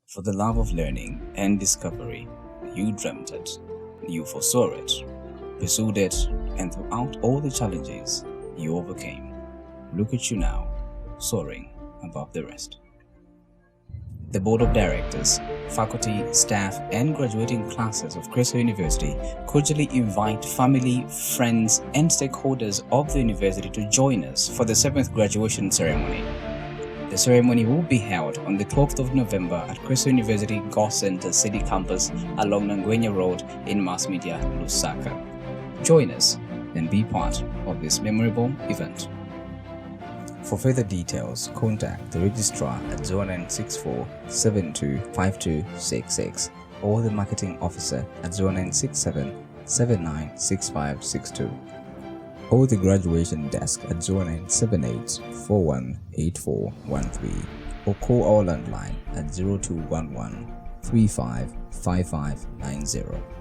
For the love of learning and discovery, you dreamt it, you foresaw it, pursued it, and throughout all the challenges, you overcame. Look at you now, soaring above the rest. The Board of Directors, faculty, staff, and graduating classes of Chreso University cordially invite family, friends, and stakeholders of the university to join us for the 7th graduation ceremony. The ceremony will be held on the 12th of November at Chreso University Golf Center City Campus along Nangwenya Road in Mass Media, Lusaka. Join us and be part of this memorable event. For further details, contact the registrar at 0964 725266 or the marketing officer at 0967 796562 or the graduation desk at 0978 418413 or call our landline at 0211 355590.